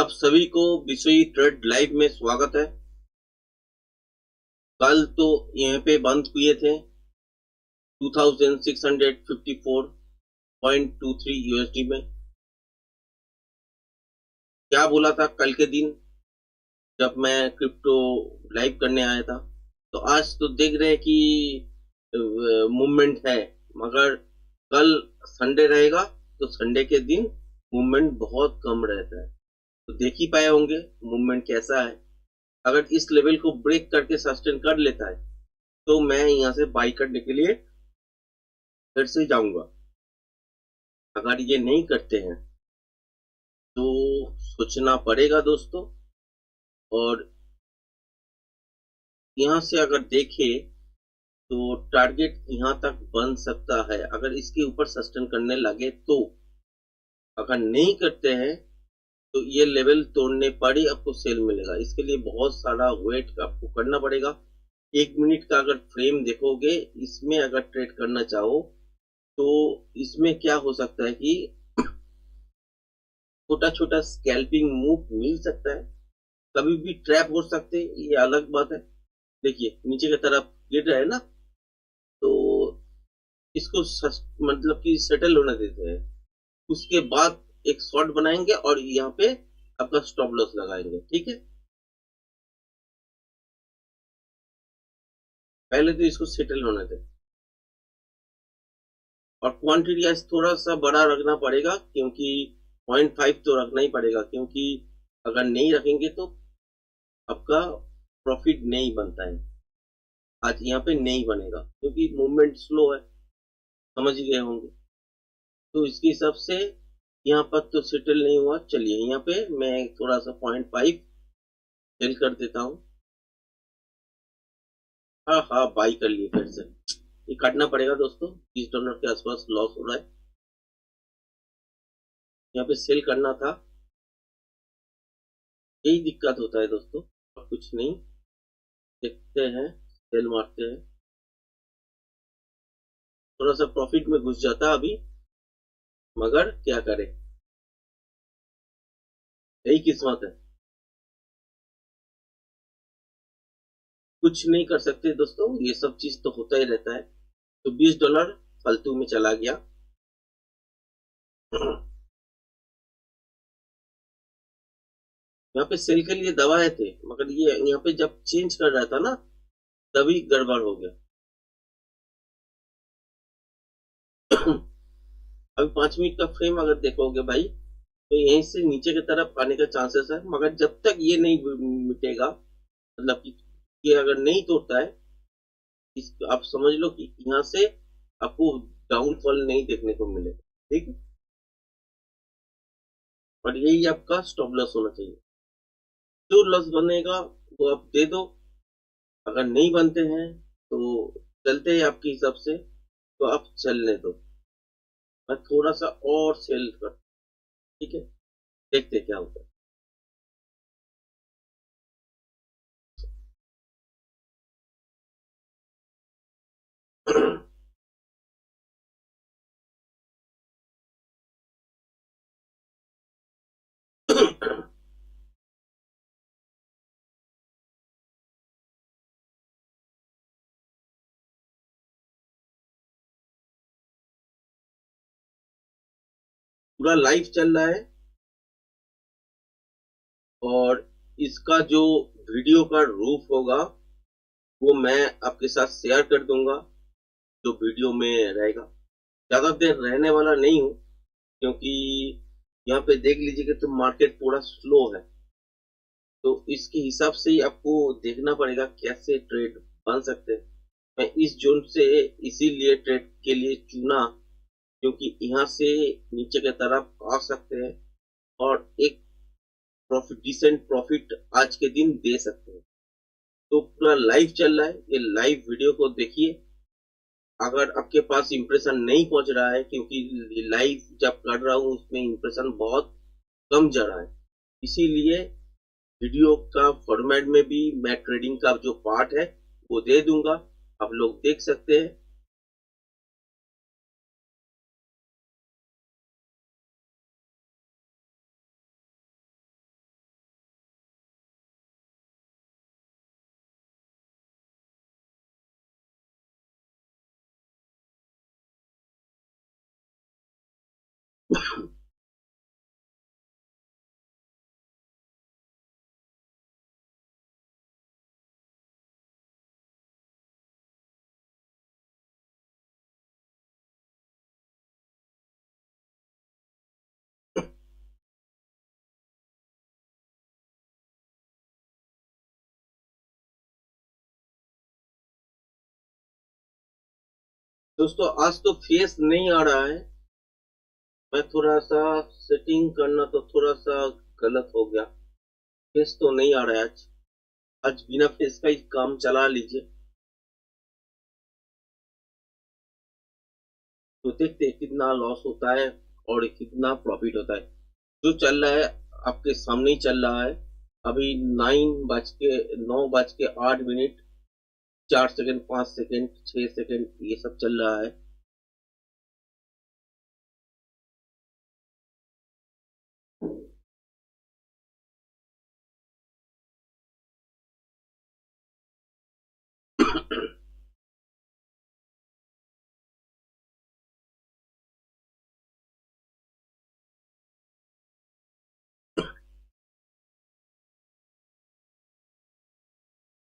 आप सभी को विषयी ट्रेड लाइव में स्वागत है। कल तो यहाँ पे बंद हुए थे 2654.23 यूएसडी में। क्या बोला था कल के दिन जब मैं क्रिप्टो लाइव करने आया था, तो आज तो देख रहे हैं कि मूवमेंट है, मगर कल संडे रहेगा तो संडे के दिन मूवमेंट बहुत कम रहता है। तो देख ही पाए होंगे मूवमेंट कैसा है। अगर इस लेवल को ब्रेक करके सस्टेन कर लेता है तो मैं यहाँ से बाई करने के लिए फिर से जाऊंगा। अगर ये नहीं करते हैं तो सोचना पड़ेगा दोस्तों। और यहाँ से अगर देखें तो टारगेट यहाँ तक बन सकता है अगर इसके ऊपर सस्टेन करने लगे तो। अगर नहीं करते हैं तो ये लेवल तोड़ने पर ही आपको सेल मिलेगा। इसके लिए बहुत सारा वेट आपको करना पड़ेगा। 1 मिनट का अगर फ्रेम देखोगे, इसमें अगर ट्रेड करना चाहो तो इसमें क्या हो सकता है कि छोटा छोटा स्कैल्पिंग मूव मिल सकता है, कभी भी ट्रैप हो सकते हैं, ये अलग बात है। देखिए नीचे की तरफ गिर रहा है ना, तो इसको मतलब कि सेटल होने देते हैं। उसके बाद एक शॉर्ट बनाएंगे और यहाँ पे आपका स्टॉप लॉस लगाएंगे। ठीक है, पहले तो इसको सेटल होने दें और क्वांटिटी आज थोड़ा सा बड़ा रखना पड़ेगा, क्योंकि 0.5 तो रखना ही पड़ेगा, क्योंकि अगर नहीं रखेंगे तो आपका प्रॉफिट नहीं बनता है। आज यहाँ पे नहीं बनेगा क्योंकि मूवमेंट स्लो है, समझ गए होंगे। तो इसके हिसाब से यहाँ पर तो सेटल नहीं हुआ। चलिए यहाँ पे मैं थोड़ा सा 0.5 सेल कर देता हूँ। हाँ हाँ, बाई कर लिए फिर से। ये काटना पड़ेगा दोस्तों, $20 के आसपास लॉस हो रहा है। यहाँ पे सेल करना था, यही दिक्कत होता है दोस्तों, और कुछ नहीं। देखते हैं, सेल मारते हैं। थोड़ा सा प्रॉफिट में घुस जाता अभी, मगर क्या करें, यही किस्मत है, कुछ नहीं कर सकते दोस्तों। ये सब चीज तो होता ही रहता है। तो $20 फालतू में चला गया। यहाँ पे सेल के लिए दबाए थे, मगर ये यहाँ पे जब चेंज कर रहा था ना, तभी गड़बड़ हो गया। अभी 5 मिनट का फ्रेम अगर देखोगे भाई, तो यहीं से नीचे की तरफ आने का चांसेस है, मगर जब तक ये नहीं मिटेगा, मतलब कि ये अगर नहीं तोड़ता है, आप समझ लो कि यहाँ से आपको डाउनफॉल नहीं देखने को मिलेगा। ठीक है, और यही आपका स्टॉप लॉस होना चाहिए। जो लॉस बनेगा वो आप दे दो, अगर नहीं बनते हैं तो चलते हैं आपके हिसाब से, तो आप चलने दो। मैं थोड़ा सा और सेल कर, ठीक है, देखते क्या होता है। पूरा लाइव चल रहा है, और इसका जो वीडियो का रूफ होगा वो मैं आपके साथ शेयर कर दूंगा, जो वीडियो में रहेगा। ज्यादा देर रहने वाला नहीं हूँ, क्योंकि यहाँ पे देख लीजिए कि तो मार्केट थोड़ा स्लो है, तो इसके हिसाब से ही आपको देखना पड़ेगा कैसे ट्रेड बन सकते हैं। मैं इस जोन से इसीलिए ट्रेड के लिए चुना, क्योंकि यहाँ से नीचे की तरफ आ सकते हैं और एक प्रॉफिट, डिसेंट प्रॉफिट आज के दिन दे सकते हैं। तो पूरा लाइव चल रहा है, ये लाइव वीडियो को देखिए। अगर आपके पास इंप्रेशन नहीं पहुंच रहा है, क्योंकि लाइव जब कर रहा हूँ उसमें इंप्रेशन बहुत कम जा रहा है, इसीलिए वीडियो का फॉर्मेट में भी मैं ट्रेडिंग का जो पार्ट है वो दे दूंगा, आप लोग देख सकते हैं। दोस्तों आज तो फेस नहीं आ रहा है, मैं थोड़ा सा सेटिंग करना तो थोड़ा सा गलत हो गया। फेस तो नहीं आ रहा है आज। आज बिना फेस का ही काम चला लीजिए। तो देखते हैं कितना लॉस होता है और कितना प्रॉफिट होता है। जो चल रहा है आपके सामने ही चल रहा है। अभी 9 बज के 8 मिनट 4 सेकंड 5 सेकंड 6 सेकंड ये सब चल रहा है।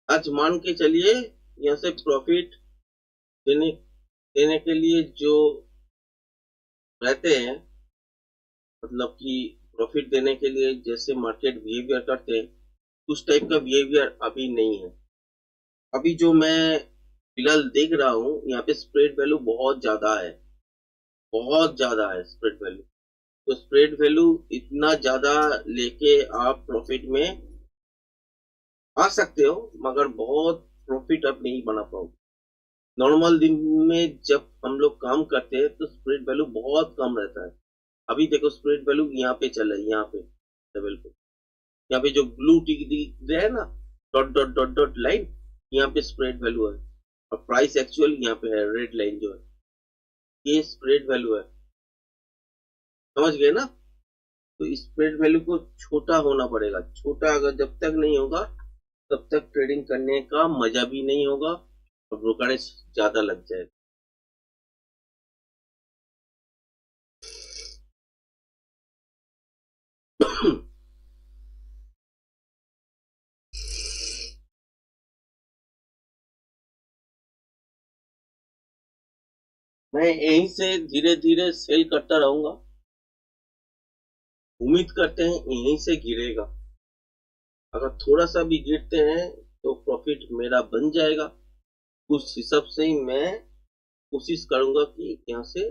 आज मान के चलिए यहाँ से प्रॉफिट देने देने के लिए जो रहते हैं, मतलब कि प्रॉफिट देने के लिए जैसे मार्केट बिहेवियर करते हैं उस टाइप का बिहेवियर अभी नहीं है। अभी जो मैं फिलहाल देख रहा हूँ यहाँ पे स्प्रेड वैल्यू बहुत ज्यादा है, बहुत ज्यादा है स्प्रेड वैल्यू। तो स्प्रेड वैल्यू इतना ज्यादा लेके आप प्रॉफिट में आ सकते हो, मगर बहुत प्रॉफिट आप नहीं बना पाओगे। नॉर्मल दिन में जब हम लोग काम करते हैं तो स्प्रेड वैल्यू बहुत कम रहता है। अभी देखो स्प्रेड वैल्यू यहाँ पे चल रहा है, यहाँ पे लेवल पे, यहाँ पे जो ब्लू टिक दिख रहा है ना, dot dot dot dot line, यहाँ पे स्प्रेड वैल्यू है। और प्राइस एक्चुअल यहाँ पे है, रेड लाइन जो है ये स्प्रेड वैल्यू है। समझ गए ना? तो स्प्रेड वैल्यू को छोटा होना पड़ेगा। छोटा अगर जब तक नहीं होगा तब तक ट्रेडिंग करने का मजा भी नहीं होगा और ब्रोकरेज ज्यादा लग जाएगा। मैं यहीं से धीरे धीरे सेल करता रहूंगा। उम्मीद करते हैं यहीं से गिरेगा। अगर थोड़ा सा भी गिरते हैं तो प्रॉफिट मेरा बन जाएगा। उस हिसाब से ही मैं कोशिश करूंगा कि यहाँ से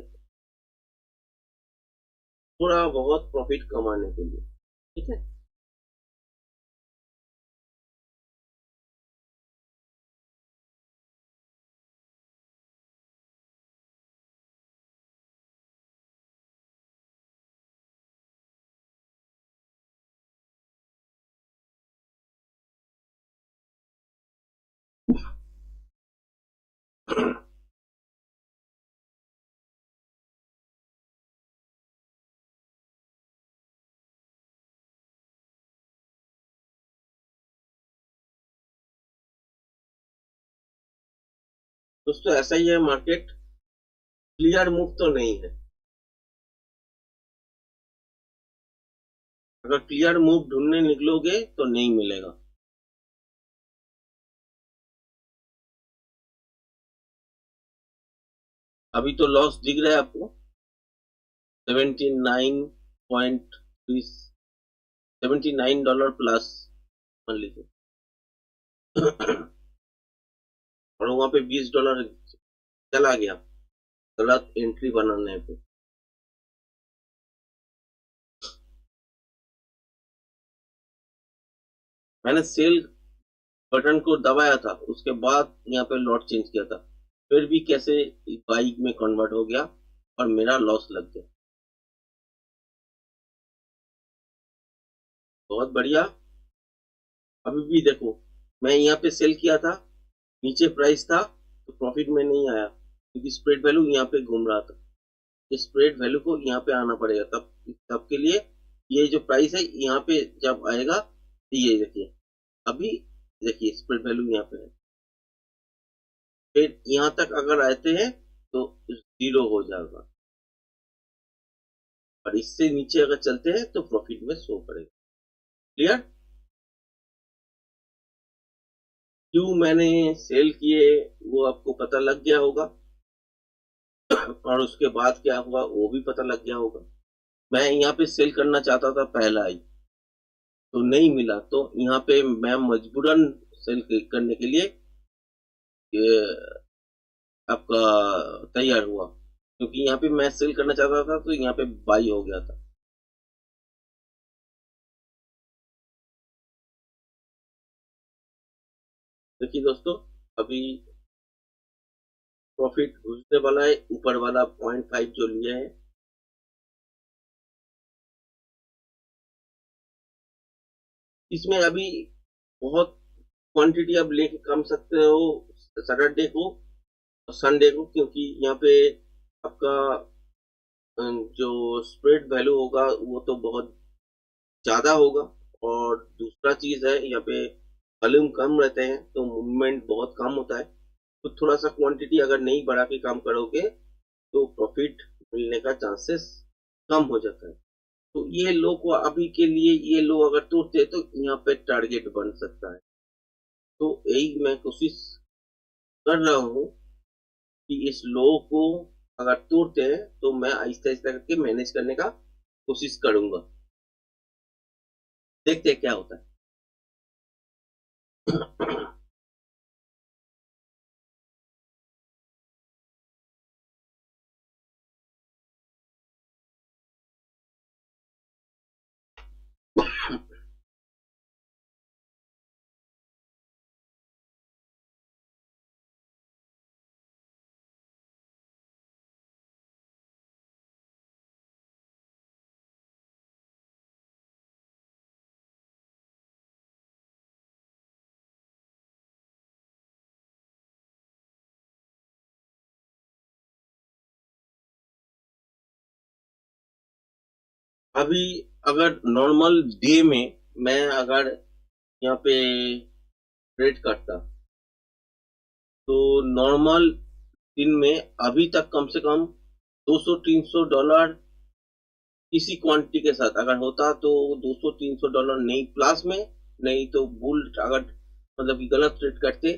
थोड़ा बहुत प्रॉफिट कमाने के लिए। ठीक है। दोस्तों ऐसा ही है मार्केट, क्लियर मूव तो नहीं है। अगर क्लियर मूव ढूंढने निकलोगे तो नहीं मिलेगा। अभी तो लॉस दिख रहा है आपको, 79.3, $79 प्लस मान लीजिए। और वहां पे $20 चला गया गलत एंट्री बनाने पे। मैंने सेल बटन को दबाया था, उसके बाद यहाँ पे लॉट चेंज किया था, फिर भी कैसे बाइक में कन्वर्ट हो गया और मेरा लॉस लग गया। बहुत बढ़िया। अभी भी देखो मैं यहाँ पे सेल किया था, नीचे प्राइस था तो प्रॉफिट में नहीं आया क्योंकि स्प्रेड वैल्यू यहाँ पे घूम रहा था। इस स्प्रेड वैल्यू को यहाँ पे आना पड़ेगा, तब तब के लिए ये जो प्राइस है यहाँ पे जब आएगा तो ये देखिए, अभी देखिए स्प्रेड वैल्यू यहाँ पे है। फिर यहाँ तक अगर आते हैं तो जीरो हो जाएगा। और इससे नीचे अगर चलते हैं तो प्रॉफिट में शो करेगा। क्लियर? क्यों मैंने सेल किए वो आपको पता लग गया होगा, और उसके बाद क्या हुआ वो भी पता लग गया होगा। मैं यहाँ पे सेल करना चाहता था पहला ही, तो नहीं मिला, तो यहाँ पे मैं मजबूरन सेल करने के लिए ये आपका तैयार हुआ, क्योंकि यहाँ पे मैं सेल करना चाहता था तो यहाँ पे बाई हो गया था। देखिए दोस्तों, अभी प्रॉफिट घुसने वाला है, ऊपर वाला 0.5 जो लिए है, इसमें अभी बहुत क्वांटिटी आप लेके कम सकते हो सैटरडे को और संडे को, क्योंकि यहाँ पे आपका जो स्प्रेड वैल्यू होगा वो तो बहुत ज्यादा होगा, और दूसरा चीज है यहाँ पे वॉल्यूम कम रहते हैं तो मूवमेंट बहुत कम होता है, तो थोड़ा सा क्वांटिटी अगर नहीं बढ़ा के काम करोगे तो प्रॉफिट मिलने का चांसेस कम हो जाता है। तो ये लो को अभी के लिए ये लो अगर तोड़ते हैं तो यहाँ पे टारगेट बन सकता है। तो यही मैं कोशिश कर रहा हूँ कि इस लो को अगर तोड़ते हैं तो मैं आहिस्ता आहिस्ता करके मैनेज करने का कोशिश करूंगा। देखते हैं क्या होता है। अभी अगर नॉर्मल डे में मैं अगर यहाँ पे ट्रेड करता तो नॉर्मल दिन में अभी तक कम से कम 200-300 डॉलर किसी क्वांटिटी के साथ अगर होता तो 200-300 डॉलर नहीं प्लस में, नहीं तो बुल अगर मतलब कि गलत ट्रेड करते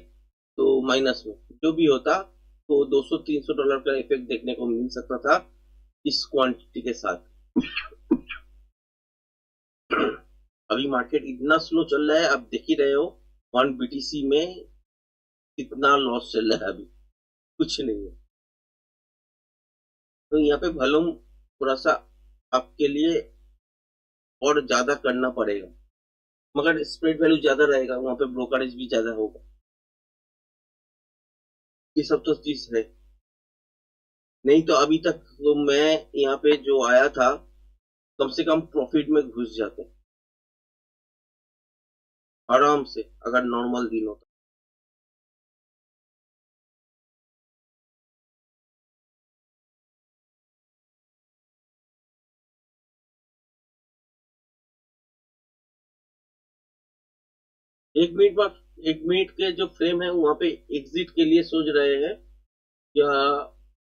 तो माइनस में, जो भी होता तो 200-300 डॉलर का इफेक्ट देखने को मिल सकता था इस क्वांटिटी के साथ। अभी मार्केट इतना स्लो चल रहा है, आप देख ही रहे हो 1 BTC में कितना लॉस चल रहा है, अभी कुछ नहीं है। तो यहाँ पे वॉल्यूम थोड़ा सा आपके लिए और ज्यादा करना पड़ेगा, मगर स्प्रेड वैल्यू ज्यादा रहेगा, वहां पे ब्रोकरेज भी ज्यादा होगा, ये सब तो चीज है। नहीं तो अभी तक तो मैं यहाँ पे जो आया था कम से कम प्रॉफिट में घुस जाते आराम से अगर नॉर्मल दिन होता। 1 मिनट बाद 1 मिनट के जो फ्रेम है वहां पे एग्जिट के लिए सोच रहे हैं, या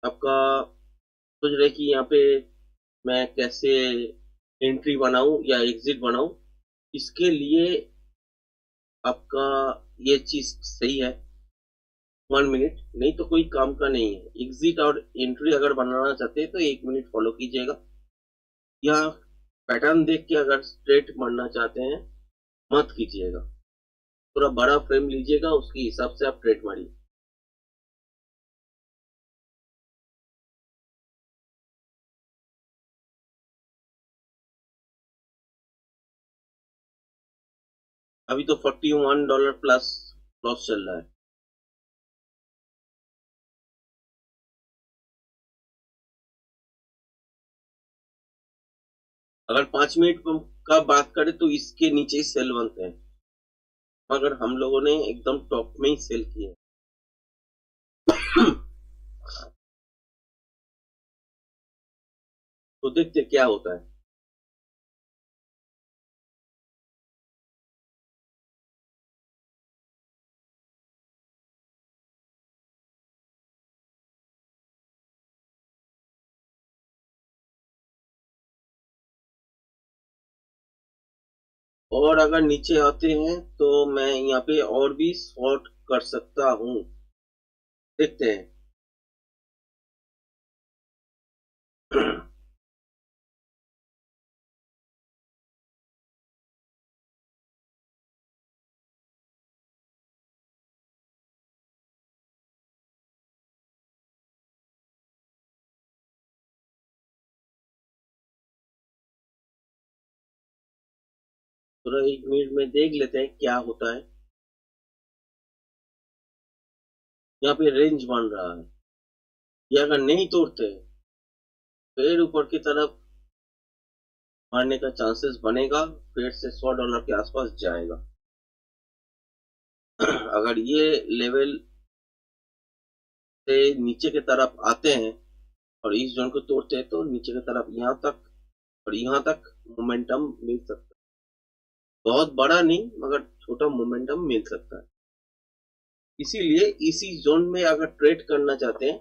आपका सोच रहे कि यहाँ पे मैं कैसे एंट्री बनाऊं या एग्जिट बनाऊं, इसके लिए आपका ये चीज सही है। 1 मिनट नहीं तो कोई काम का नहीं है, एग्जिट और एंट्री अगर बनाना चाहते हैं तो 1 मिनट फॉलो कीजिएगा, या पैटर्न देख के अगर स्ट्रेट मारना चाहते हैं मत कीजिएगा, थोड़ा बड़ा फ्रेम लीजिएगा उसके हिसाब से आप ट्रेड मारिए। अभी तो $41 प्लस लॉस चल रहा है। अगर 5 मिनट का बात करें तो इसके नीचे ही सेल बनते हैं, मगर हम लोगों ने एकदम टॉप में ही सेल किए। तो देखते क्या होता है। और अगर नीचे आते हैं तो मैं यहाँ पे और भी शॉर्ट कर सकता हूँ, देखते हैं। थोड़ा 1 मिनट में देख लेते हैं क्या होता है। यहाँ पे रेंज बन रहा है, ये अगर नहीं तोड़ते हैं फिर ऊपर की तरफ मारने का चांसेस बनेगा, फिर से $100 के आसपास जाएगा। अगर ये लेवल से नीचे की तरफ आते हैं और इस जोन को तोड़ते हैं तो नीचे की तरफ यहाँ तक और यहाँ तक मोमेंटम मिल सकता है। बहुत बड़ा नहीं मगर छोटा मोमेंटम मिल सकता है। इसीलिए इसी जोन में अगर ट्रेड करना चाहते हैं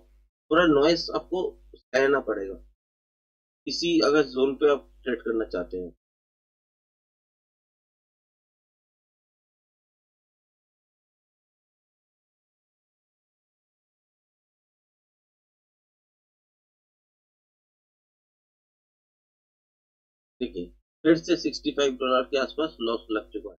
थोड़ा नॉइस आपको सहना पड़ेगा, इसी अगर जोन पे आप ट्रेड करना चाहते हैं। देखिए फिर से $65 के आसपास लॉस लग चुका है।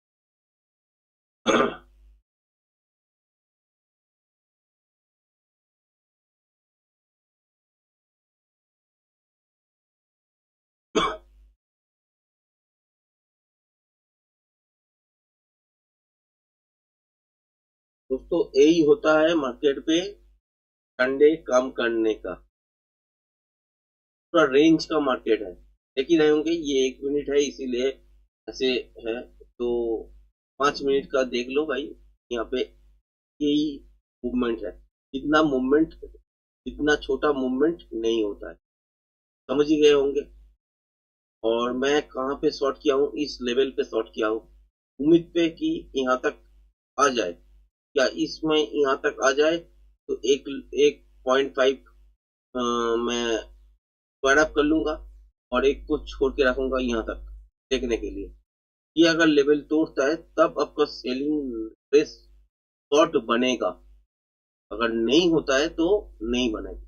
दोस्तों यही होता है मार्केट पे संडे कम करने का। पूरा रेंज का मार्केट है, देख ही रहे होंगे ये 1 मिनट है इसीलिए ऐसे है। तो 5 मिनट का देख लो भाई, यहाँ पे यही मूवमेंट है। इतना मूवमेंट, इतना छोटा मूवमेंट नहीं होता है, समझ ही गए होंगे। और मैं कहाँ पे शॉर्ट किया हूँ, इस लेवल पे शॉर्ट किया हूँ, उम्मीद पे कि यहाँ तक आ जाए, या इसमें यहाँ तक आ जाए तो 1.5 मैं स्क्वायर अप कर लूंगा और एक को छोड़ के रखूंगा यहाँ तक देखने के लिए। ये अगर लेवल तोड़ता है तब आपका सेलिंग प्रेस शॉर्ट बनेगा, अगर नहीं होता है तो नहीं बनेगा।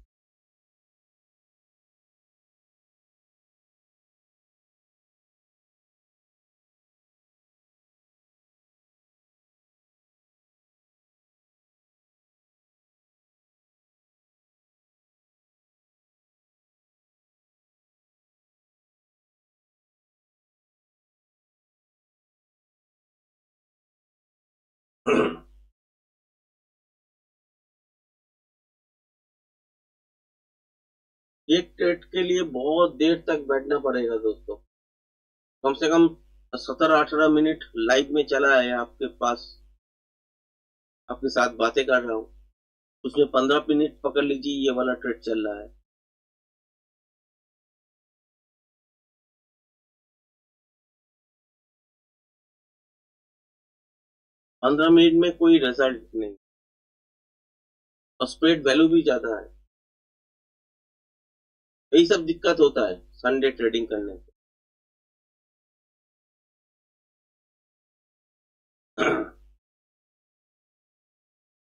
एक ट्रेड के लिए बहुत देर तक बैठना पड़ेगा दोस्तों, कम से कम 17-18 मिनट लाइव में चला है आपके पास, आपके साथ बातें कर रहा हूँ, उसमें 15 मिनट पकड़ लीजिए ये वाला ट्रेड चल रहा है। 15 मिनट में कोई रिजल्ट नहीं और स्प्रेड वैल्यू भी ज्यादा है। यही सब दिक्कत होता है संडे ट्रेडिंग करने में।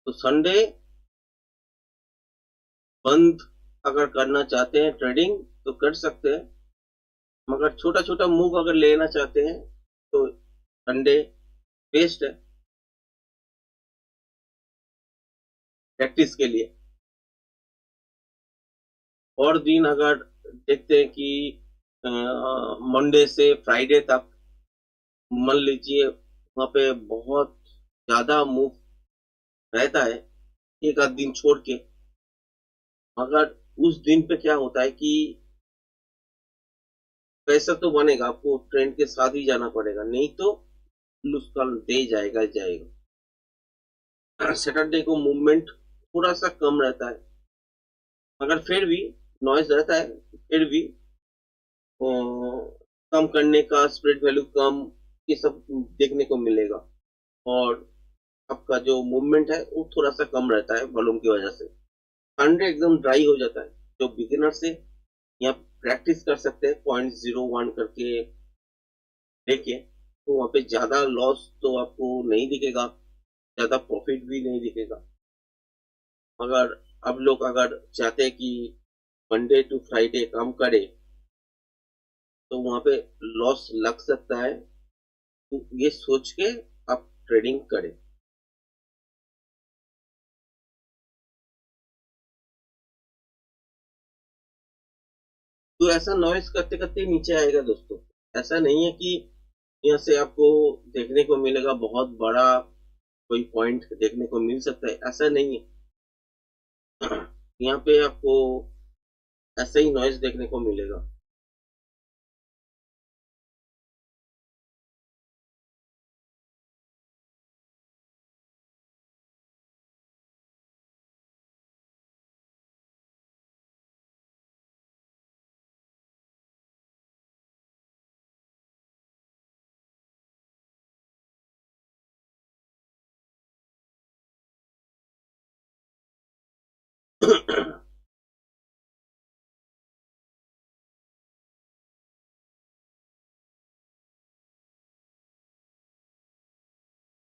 तो संडे बंद अगर करना चाहते हैं ट्रेडिंग तो कर सकते हैं, मगर छोटा छोटा मूव अगर लेना चाहते हैं तो संडे बेस्ट है प्रैक्टिस के लिए। और दिन अगर देखते हैं कि मंडे से फ्राइडे तक मान लीजिए वहां पे बहुत ज्यादा मूव रहता है एक आध दिन छोड़ के, मगर उस दिन पे क्या होता है कि पैसा तो बनेगा, आपको ट्रेंड के साथ ही जाना पड़ेगा, नहीं तो उसका दे जाएगा जाएगा। सैटरडे को मूवमेंट थोड़ा सा कम रहता है, मगर फिर भी नॉइज रहता है, फिर भी कम करने का, स्प्रेड वैल्यू कम, ये सब देखने को मिलेगा। और आपका जो मूवमेंट है वो थोड़ा सा कम रहता है वॉल्यूम की वजह से। संडे एकदम ड्राई हो जाता है, जो बिगिनर से यहाँ प्रैक्टिस कर सकते हैं 0.01 करके देखिए, तो वहाँ पे ज़्यादा लॉस तो आपको नहीं दिखेगा, ज़्यादा प्रॉफिट भी नहीं दिखेगा। मगर अब लोग अगर चाहते हैं कि मंडे टू फ्राइडे काम करे, तो वहाँ पे लॉस लग सकता है, तो ये सोच के आप ट्रेडिंग करें। तो ऐसा नॉइस करते करते नीचे आएगा दोस्तों। ऐसा नहीं है कि यहाँ से आपको देखने को मिलेगा बहुत बड़ा कोई पॉइंट देखने को मिल सकता है, ऐसा नहीं है। यहाँ पे आपको ऐसा ही नॉइस देखने को मिलेगा।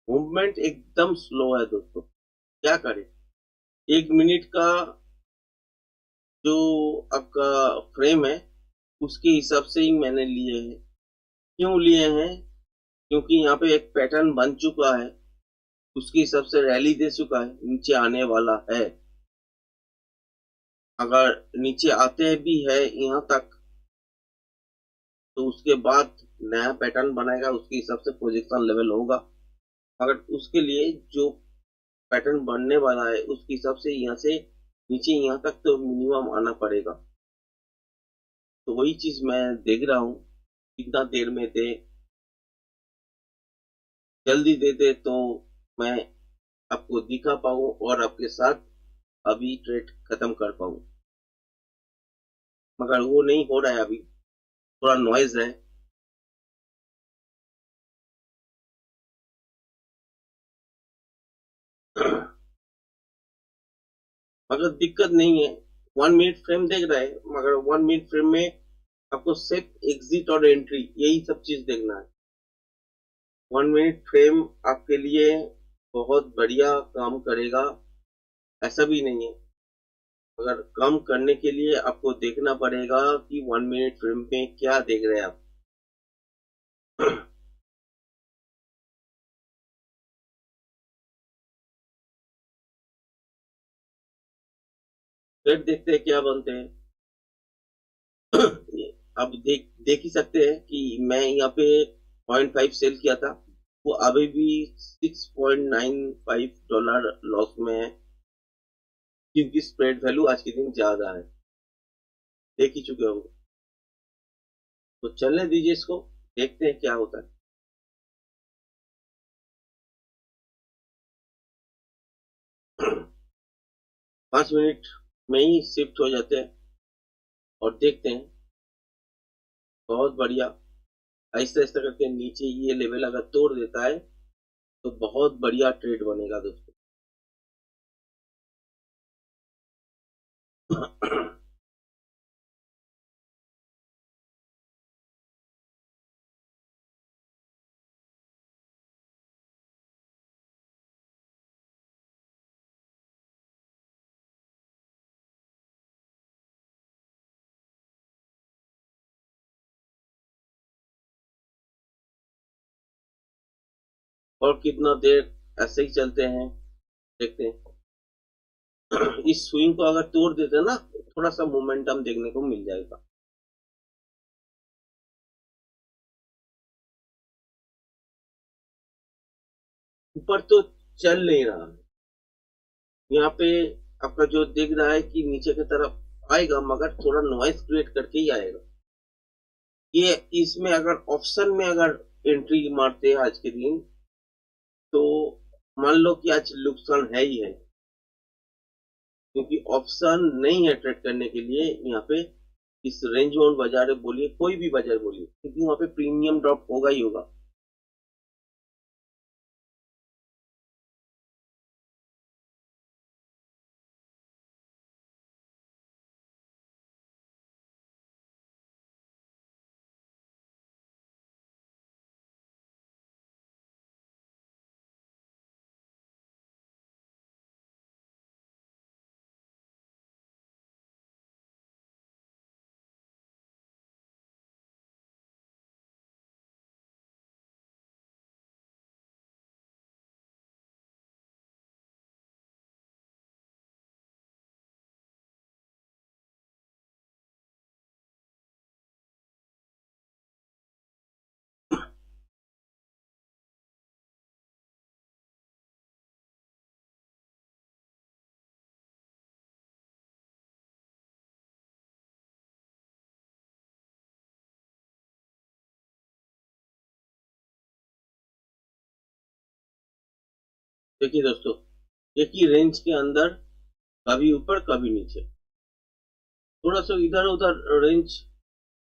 मूवमेंट एकदम स्लो है दोस्तों, क्या करें। 1 मिनट का जो आपका फ्रेम है, उसके हिसाब से ही मैंने लिए हैं। क्यों लिए हैं? क्योंकि यहाँ पे एक पैटर्न बन चुका है, उसके हिसाब से रैली दे चुका है, नीचे आने वाला है। अगर नीचे आते भी है यहाँ तक, तो उसके बाद नया पैटर्न बनाएगा, उसके हिसाब से पोजीशन लेवल होगा। अगर उसके लिए जो पैटर्न बनने वाला है, उसके हिसाब से यहाँ से नीचे यहाँ तक तो मिनिमम आना पड़ेगा। तो वही चीज मैं देख रहा हूँ, कितना देर में दे, जल्दी दे दे तो मैं आपको दिखा पाऊँ और आपके साथ अभी ट्रेड खत्म कर पाऊँ। मगर वो नहीं हो रहा है अभी, थोड़ा नॉइज है। मगर दिक्कत नहीं है, 1 मिनट फ्रेम देख रहा है, मगर 1 मिनट फ्रेम में आपको सिर्फ एग्जिट और एंट्री यही सब चीज देखना है। 1 मिनट फ्रेम आपके लिए बहुत बढ़िया काम करेगा, ऐसा भी नहीं है। मगर कम करने के लिए आपको देखना पड़ेगा कि 1 मिनट फ्रेम में क्या देख रहे हैं आप। फिर देखते हैं क्या बनते हैं। अब देख ही सकते हैं कि मैं यहाँ पे 0.5 सेल किया था, वो अभी भी $6.95 लॉस में है, क्योंकि स्प्रेड वैल्यू आज के दिन ज्यादा है, देख ही चुके होंगे। तो चलने दीजिए इसको, देखते हैं क्या होता है। 5 मिनट में ही शिफ्ट हो जाते हैं और देखते हैं। बहुत बढ़िया, आहिस्ता आहिस्ता करके नीचे ये लेवल अगर तोड़ देता है, तो बहुत बढ़िया ट्रेड बनेगा दोस्तों। और कितना देर ऐसे ही चलते हैं, देखते हैं। इस स्विंग को अगर तोड़ देते हैं ना, थोड़ा सा मोमेंटम देखने को मिल जाएगा। ऊपर तो चल नहीं रहा है यहाँ पे, आपका जो दिख रहा है कि नीचे की तरफ आएगा, मगर थोड़ा नॉइस क्रिएट करके ही आएगा। ये इसमें अगर ऑप्शन में अगर एंट्री मारते हैं आज के दिन, तो मान लो कि आज नुकसान है ही है, क्योंकि ऑप्शन नहीं है ट्रेड करने के लिए यहाँ पे। इस रेंज बाउंड बाजार बोलिए, कोई भी बाजार बोलिए, क्योंकि वहां पे प्रीमियम ड्रॉप होगा ही होगा। देखिए दोस्तों, एक ही रेंज के अंदर कभी ऊपर कभी नीचे, थोड़ा सा इधर उधर रेंज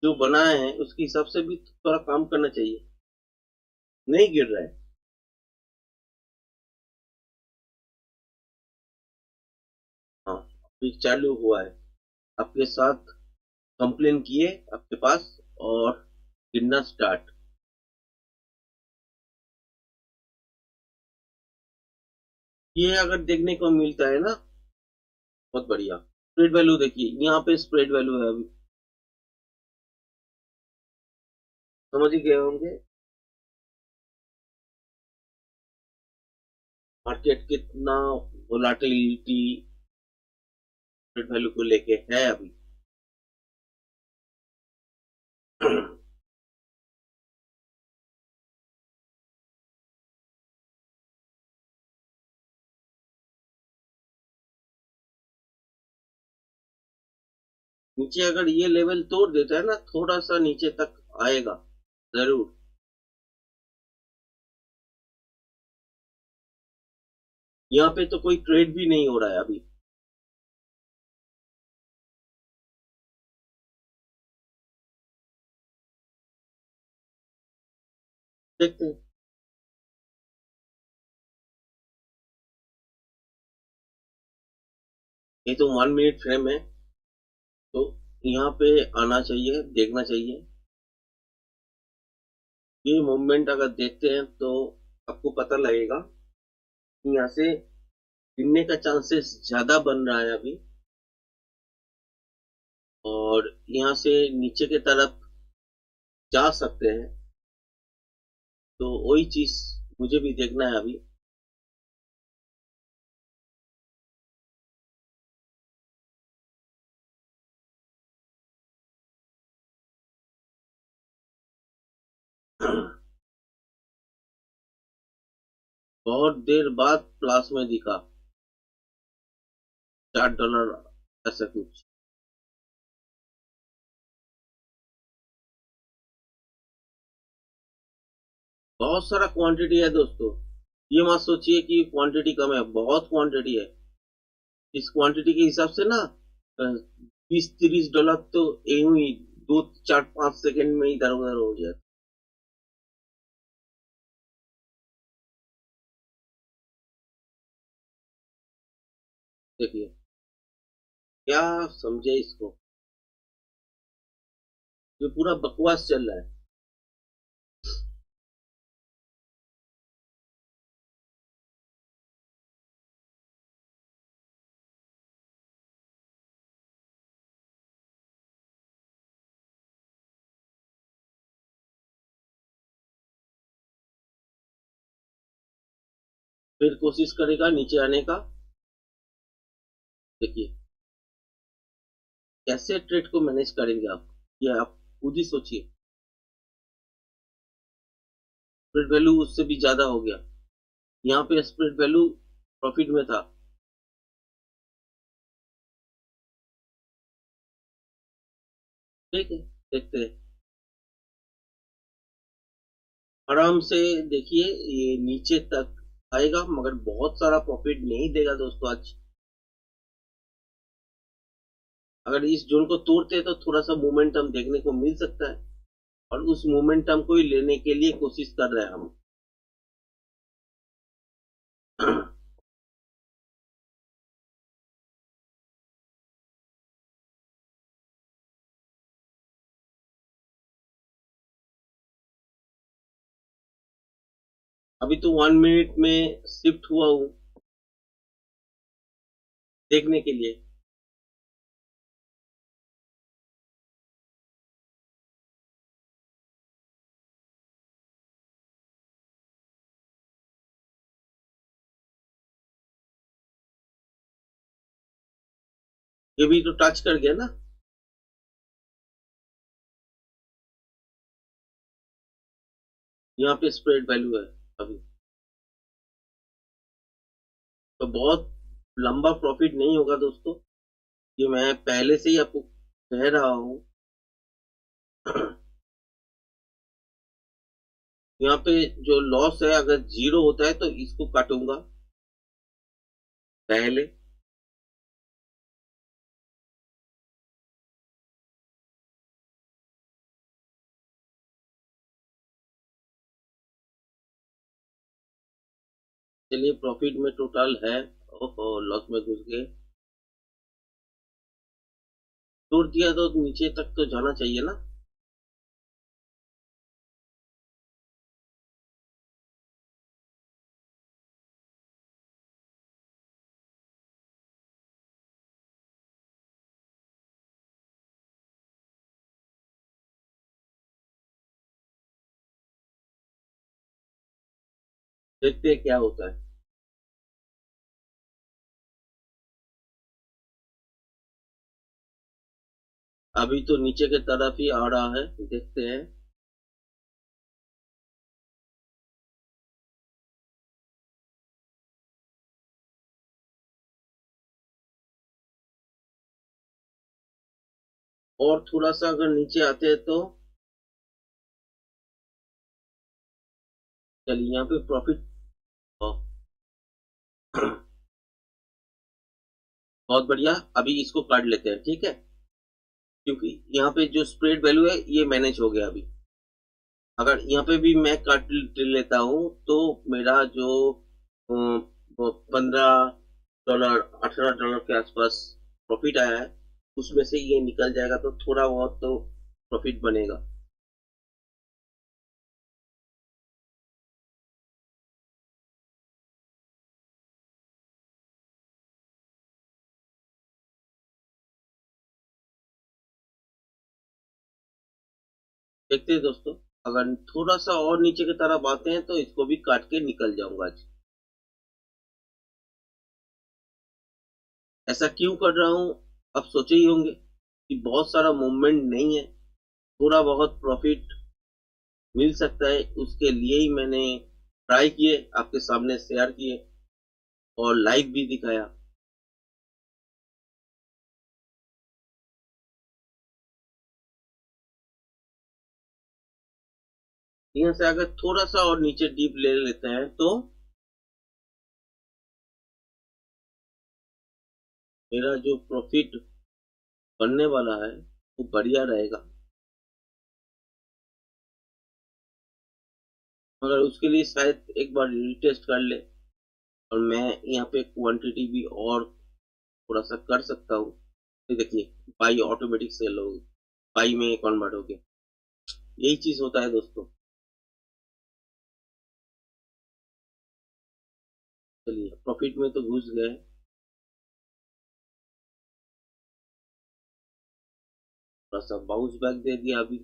जो बनाए हैं उसके हिसाब से भी थोड़ा काम करना चाहिए। नहीं गिर रहा है। हाँ, अभी चालू हुआ है। आपके साथ कंप्लेन किए आपके पास और गिनना स्टार्ट। ये अगर देखने को मिलता है ना, बहुत बढ़िया। स्प्रेड वैल्यू देखिए, यहाँ पे स्प्रेड वैल्यू है अभी, समझ ही गए होंगे मार्केट कितना वोलाटिलिटी स्प्रेड वैल्यू को लेके है अभी। नीचे अगर ये लेवल तोड़ देता है ना, थोड़ा सा नीचे तक आएगा जरूर। यहाँ पे तो कोई ट्रेड भी नहीं हो रहा है अभी। देखते हैं। ये तो 1 मिनट फ्रेम है, तो यहाँ पे आना चाहिए, देखना चाहिए। ये मूवमेंट अगर देखते हैं तो आपको पता लगेगा कि यहाँ से गिरने का चांसेस ज्यादा बन रहा है अभी, और यहाँ से नीचे की तरफ जा सकते हैं। तो वही चीज मुझे भी देखना है अभी। बहुत देर बाद प्लस में दिखा, $4 ऐसा कुछ। बहुत सारा क्वांटिटी है दोस्तों, ये मत सोचिए कि क्वांटिटी कम है, बहुत क्वांटिटी है। इस क्वांटिटी के हिसाब से ना 20-30 डॉलर तो यूं ही 2-4-5 सेकंड में इधर उधर हो गया। देखिए क्या समझे इसको, ये पूरा बकवास चल रहा है। फिर कोशिश करेगा नीचे आने का। देखिए कैसे ट्रेड को मैनेज करेंगे आप, ये आप खुद ही सोचिए। स्प्रेड वैल्यू उससे भी ज्यादा हो गया, यहाँ पे स्प्रेड वैल्यू प्रॉफिट में था। ठीक है, देखते हैं। आराम से देखिए, ये नीचे तक आएगा मगर बहुत सारा प्रॉफिट नहीं देगा दोस्तों आज। अगर इस जोन को तोड़ते हैं तो थोड़ा सा मोमेंटम देखने को मिल सकता है, और उस मोमेंटम को ही लेने के लिए कोशिश कर रहे हैं हम। अभी तो 1 मिनट में शिफ्ट हुआ हूँ देखने के लिए। ये भी तो टच कर गया ना। यहाँ पे स्प्रेड वैल्यू है अभी, तो बहुत लंबा प्रॉफिट नहीं होगा दोस्तों, ये मैं पहले से ही आपको कह रहा हूँ। यहाँ पे जो लॉस है अगर जीरो होता है तो इसको काटूंगा, पहले। चलिए प्रॉफिट में टोटल है। ओहो, लॉस में घुस गए। तोड़ दिया तो नीचे तक तो जाना चाहिए ना। देखते हैं क्या होता है। अभी तो नीचे की तरफ ही आ रहा है, देखते हैं। और थोड़ा सा अगर नीचे आते हैं तो चलिए यहाँ पे प्रॉफिट। बहुत बढ़िया, अभी इसको काट लेते हैं, ठीक है। क्योंकि यहाँ पे जो स्प्रेड वैल्यू है ये मैनेज हो गया अभी। अगर यहाँ पे भी मैं काट लेता हूँ तो मेरा जो 15 डॉलर 18 डॉलर के आसपास प्रॉफिट आया है, उसमें से ये निकल जाएगा तो थोड़ा बहुत तो प्रॉफिट बनेगा। देखते हैं दोस्तों, अगर थोड़ा सा और नीचे की तरफ आते हैं तो इसको भी काट के निकल जाऊंगा आज। ऐसा क्यों कर रहा हूँ, आप सोचे ही होंगे कि बहुत सारा मूवमेंट नहीं है, थोड़ा बहुत प्रॉफिट मिल सकता है, उसके लिए ही मैंने ट्राई किए, आपके सामने शेयर किए और लाइव भी दिखाया। यहाँ से अगर थोड़ा सा और नीचे डीप ले लेते हैं तो मेरा जो प्रॉफिट बनने वाला है वो बढ़िया रहेगा। मगर उसके लिए शायद एक बार रीटेस्ट कर ले, और मैं यहाँ पे क्वांटिटी भी और थोड़ा सा कर सकता हूँ। ये देखिए, बाई ऑटोमेटिक सेल हो गई, बाई में कन्वर्ट हो गया। यही चीज होता है दोस्तों। चलिए प्रॉफिट में तो घुस गए। थोड़ा सा बाउंस बैक दे दिया अभी।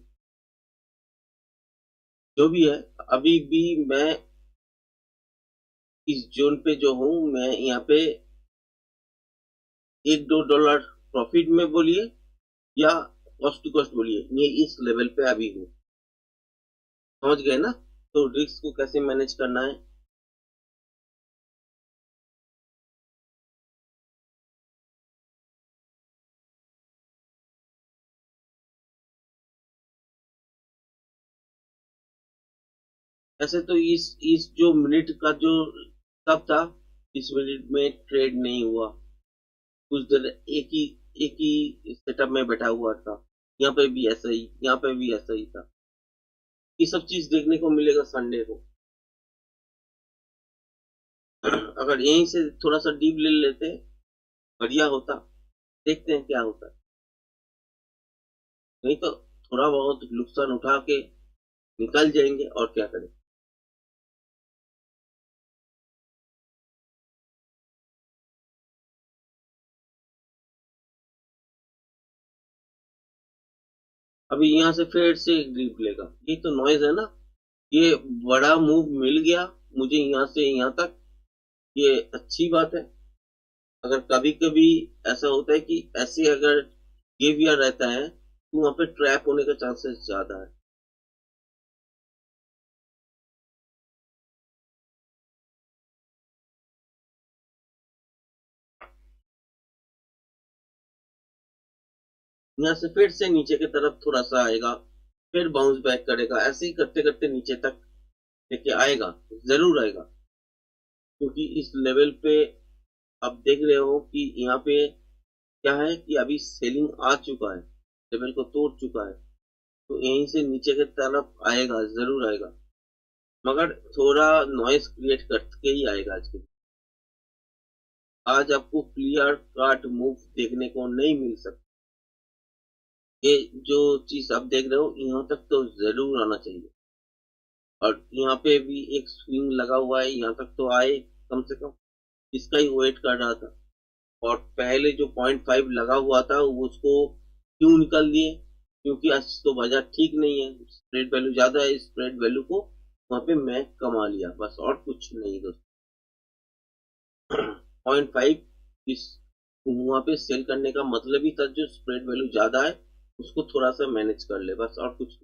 जो भी है, अभी भी मैं इस जोन पे जो हूँ, मैं यहाँ पे 1-2 डॉलर प्रॉफिट में बोलिए या कॉस्ट टू कॉस्ट बोलिए, ये इस लेवल पे अभी हूँ। समझ गए ना, तो रिस्क को कैसे मैनेज करना है। ऐसे तो इस जो मिनट का जो तब था, इस मिनट में ट्रेड नहीं हुआ। कुछ देर एक ही सेटअप में बैठा हुआ था। यहाँ पे भी ऐसा ही, यहाँ पे भी ऐसा ही था। ये सब चीज देखने को मिलेगा संडे को। अगर यहीं से थोड़ा सा डीप ले लेते बढ़िया होता। देखते हैं क्या होता है। नहीं तो थोड़ा बहुत नुकसान उठा के निकल जाएंगे, और क्या करें। अभी यहाँ से फिर से एक ड्रिप लेगा, ये तो नॉइज है ना। ये बड़ा मूव मिल गया मुझे यहाँ से यहाँ तक, ये अच्छी बात है। अगर कभी कभी ऐसा होता है कि ऐसे अगर बिहेवियर रहता है तो वहां पे ट्रैप होने का चांसेस ज्यादा है। यहाँ से फिर से नीचे की तरफ थोड़ा सा आएगा, फिर बाउंस बैक करेगा, ऐसे ही करते करते नीचे तक लेके आएगा, जरूर आएगा। क्योंकि इस लेवल पे आप देख रहे हो कि यहाँ पे क्या है कि अभी सेलिंग आ चुका है, लेवल को तोड़ चुका है, तो यहीं से नीचे की तरफ आएगा, जरूर आएगा, मगर थोड़ा नॉइस क्रिएट करके ही आएगा। आज आपको क्लियर कट मूव देखने को नहीं मिल सकता। ये जो चीज आप देख रहे हो यहाँ तक तो जरूर आना चाहिए, और यहाँ पे भी एक स्विंग लगा हुआ है, यहाँ तक तो आए कम से कम, इसका ही वेट कर रहा था। और पहले जो 0.5 लगा हुआ था उसको क्यों निकल दिए? क्योंकि आज तो बाजार ठीक नहीं है, स्प्रेड वैल्यू ज्यादा है, स्प्रेड वैल्यू को वहां पे मैं कमा लिया, बस और कुछ नहीं दोस्तों। 0.5 इस वहां पे सेल करने का मतलब ही था, जो स्प्रेड वैल्यू ज्यादा है उसको थोड़ा सा मैनेज कर ले, बस और कुछ नहीं।